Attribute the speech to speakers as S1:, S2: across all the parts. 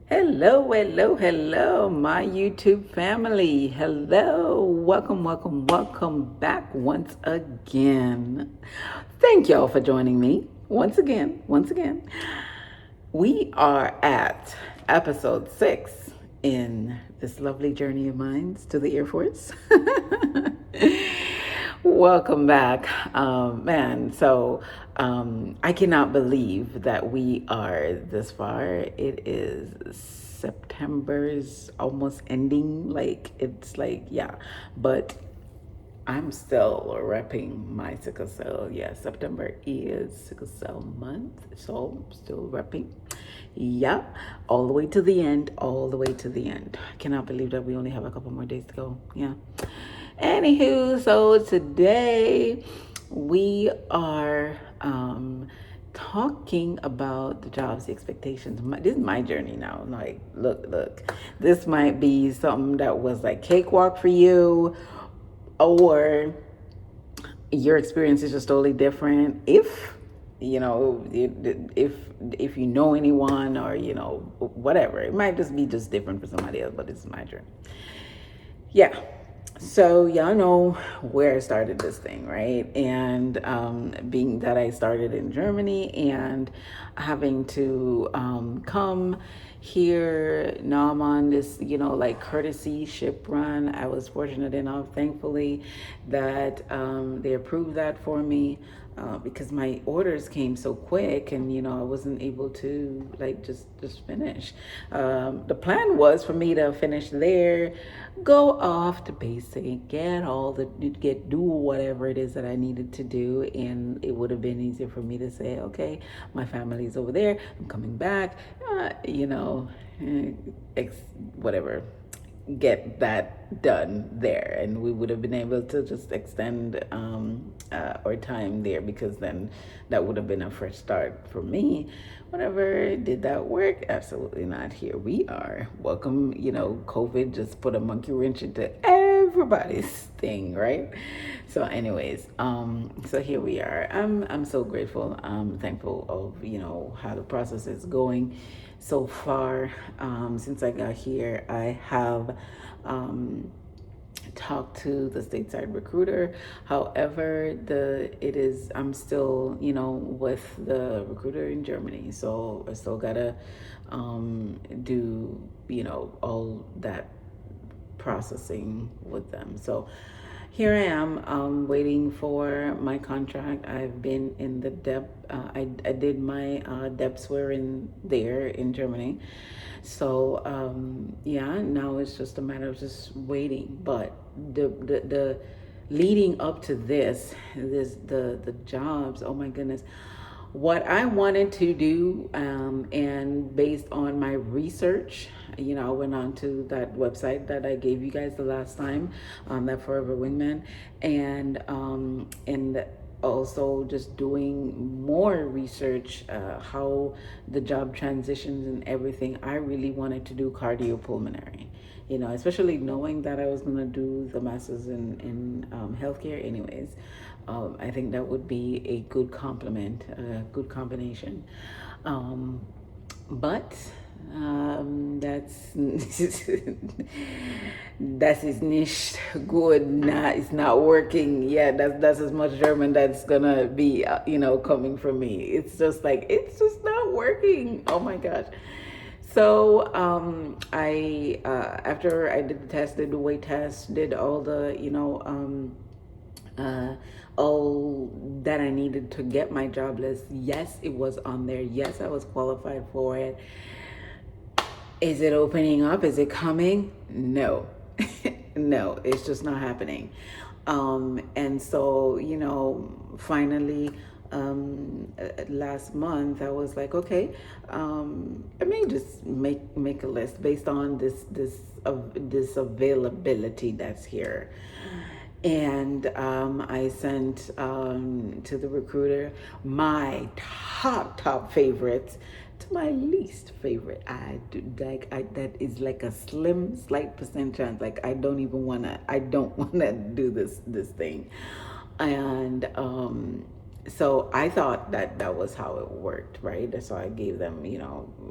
S1: Hello, hello, hello, my YouTube family. Hello, welcome, welcome, welcome back once again. Thank y'all for joining me once again, once again. We are at episode 6 in this lovely journey of mine to the Air Force. Welcome back, man. I cannot believe that we are this far. It is September's almost ending. Yeah, but I'm still repping my sickle cell. Yeah, September is sickle cell month, so I'm still repping. Yeah, all the way to the end, all the way to the end. I cannot believe that we only have a couple more days to go. Yeah. Anywho, so today we are talking about the jobs expectations. This is my journey now. Like, look, this might be something that was like cakewalk for you, or your experience is just totally different. If you know, if you know anyone, or whatever, it might just be just different for somebody else. But it's my journey. Yeah. So y'all know where I started this thing, right? And being that I started in Germany and having to come here, now I'm on this, like courtesy ship run. I was fortunate enough, thankfully, that they approved that for me. Because my orders came so quick, and I wasn't able to like just finish. The plan was for me to finish there, go off to basic, do whatever it is that I needed to do, and it would have been easier for me to say, okay, my family's over there, I'm coming back, whatever, get that done there, and we would have been able to just extend our time there, because then that would have been a fresh start for me. Whatever, did that work? Absolutely not. Here we are. Welcome. COVID just put a monkey wrench into everybody's thing, right? So anyways, so here we are. I'm so grateful. I'm thankful of how the process is going so far. Since I got here, I have talked to the stateside recruiter. However, I'm still with the recruiter in Germany, so I still gotta do all that processing with them. So here I am, waiting for my contract. I've been in the dep. I did my dep swearing there in Germany. So yeah, now it's just a matter of just waiting. But the leading up to the jobs. Oh my goodness, what I wanted to do, and based on my research, I went on to that website that I gave you guys the last time, that Forever Wingman, and also just doing more research, how the job transitions and everything. I really wanted to do cardiopulmonary, especially knowing that I was going to do the master's in healthcare anyways. I think that would be a good complement, a good combination. But that's das ist nicht good. It's not working. Yeah, that's as much German that's gonna be coming from me. It's just like it's just not working. Oh my gosh. So I after I did the test, did the weight test, did all the all that I needed to get my job list. Yes, it was on there. Yes, I was qualified for it. Is it opening up? Is it coming? No. No, it's just not happening. And so, finally, last month I was like, okay, I may just make a list based on this availability that's here. And I sent to the recruiter my top favorites to my least favorite. I do that is like a slight percent chance. Like I don't wanna do this thing. And so I thought that was how it worked, right? So I gave them,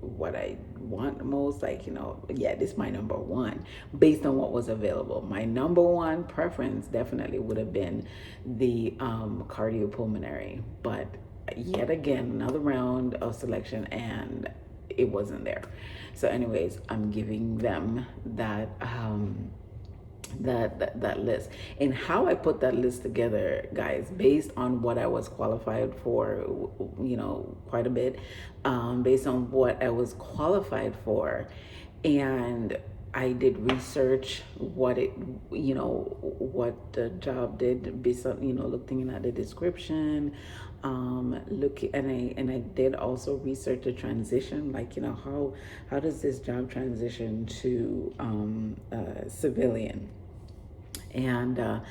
S1: what I want the most, like, yeah, this is my number one based on what was available. My number one preference definitely would have been the cardiopulmonary, but yet again, another round of selection and it wasn't there. So anyways, I'm giving them that list. And how I put that list together, guys, based on what I was qualified for, quite a bit, based on what I was qualified for. And I did research what the job did based on, looking at the description, and I did also research the transition, like, how does this job transition to civilian? And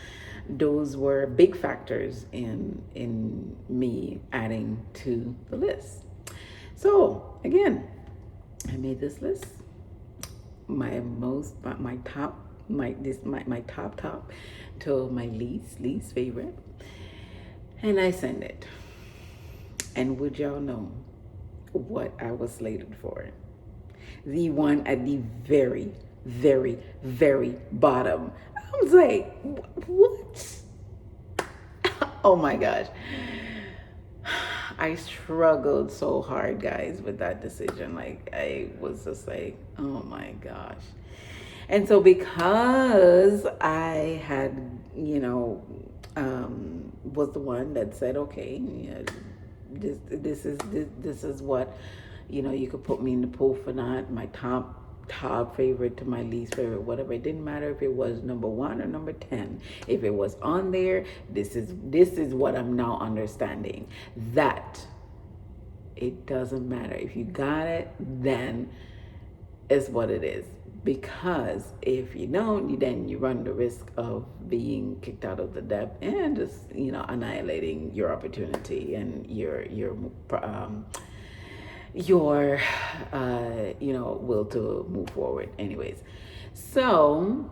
S1: those were big factors in me adding to the list. So again, I made this list. My top to my least favorite, and I sent it. And would y'all know what I was slated for? The one at the very, very, very bottom. I was like, what? Oh my gosh. I struggled so hard, guys, with that decision. Like, I was just like, oh my gosh. And so because I had, was the one that said, okay, this is what, you could put me in the pool for that. My top favorite to my least favorite, whatever. It didn't matter if it was number 1 or number 10. If it was on there, this is what I'm now understanding. That it doesn't matter. If you got it, then it's what it is. Because if you don't, then you run the risk of being kicked out of the depth and just, annihilating your opportunity and your will to move forward. Anyways, so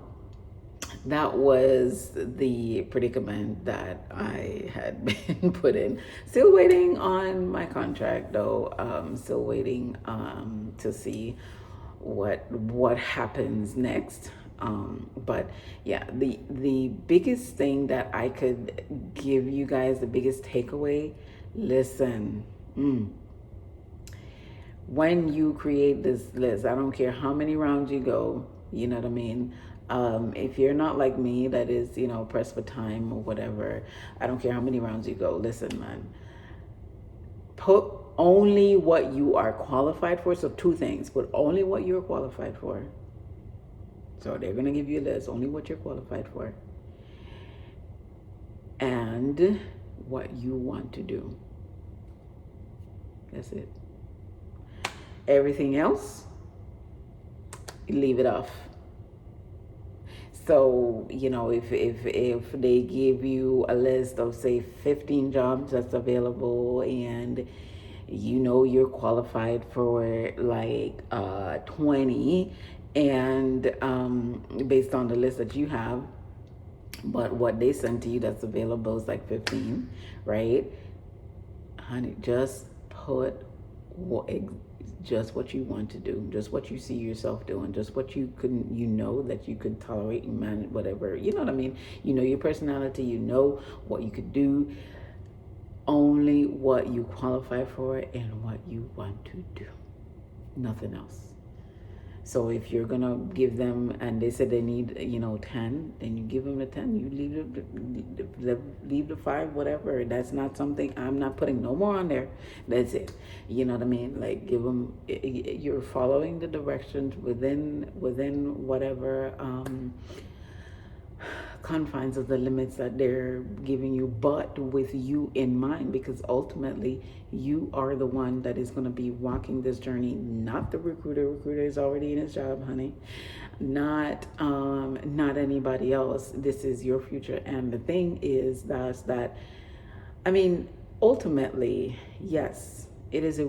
S1: that was the predicament that I had been put in. Still waiting on my contract, though. Still waiting to see what happens next. But yeah, the biggest thing that I could give you guys, the biggest takeaway, listen. When you create this list, I don't care how many rounds you go, you know what I mean? If you're not like me, that is, pressed for time or whatever, I don't care how many rounds you go. Listen, man, put only what you are qualified for. So 2 things, put only what you're qualified for. So they're going to give you a list, only what you're qualified for. And what you want to do. That's it. Everything else, leave it off. So, if they give you a list of, say, 15 jobs that's available, and you're qualified for like 20, and based on the list that you have, but what they send to you that's available is like 15, right? Honey, just put just what you want to do, just what you see yourself doing, just what you could, that you could tolerate and manage, whatever, you know what I mean? Your personality, what you could do, only what you qualify for and what you want to do, nothing else. So if you're gonna give them, and they said they need 10, then you give them the 10. You leave the 5, whatever. That's not something, I'm not putting no more on there. That's it. You know what I mean? Like, give them, you're following the directions within whatever confines of the limits that they're giving you, but with you in mind, because ultimately you are the one that is going to be walking this journey, not the recruiter. Recruiter is already in his job, honey, not anybody else. This is your future. And the thing is that ultimately, yes, it is a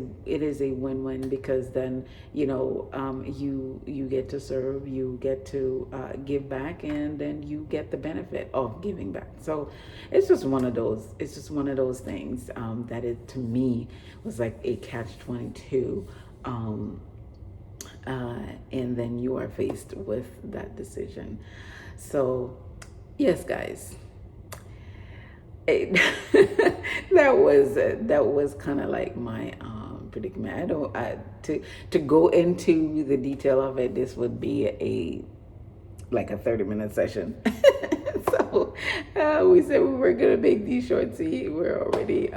S1: win-win, because then you get to serve, you get to give back, and then you get the benefit of giving back. So it's just one of those things that it, to me, was like a catch-22. and then you are faced with that decision. So, yes, guys, it, that was kind of like my predicament. To go into the detail of it. This would be a 30-minute session. So we said we were gonna make these short. See, we're already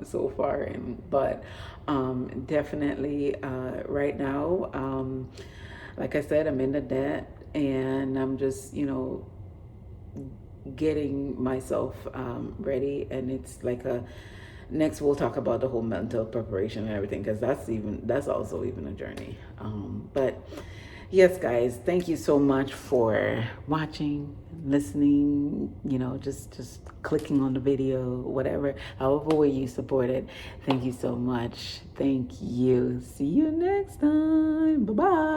S1: so far in, but definitely right now, like I said, I'm in the debt, and I'm just getting myself ready, and it's like a next we'll talk about the whole mental preparation and everything, because that's also even a journey. But yes, guys, thank you so much for watching, listening, just clicking on the video, whatever, however way you support it. Thank you so much. Thank you. See you next time. Bye-bye.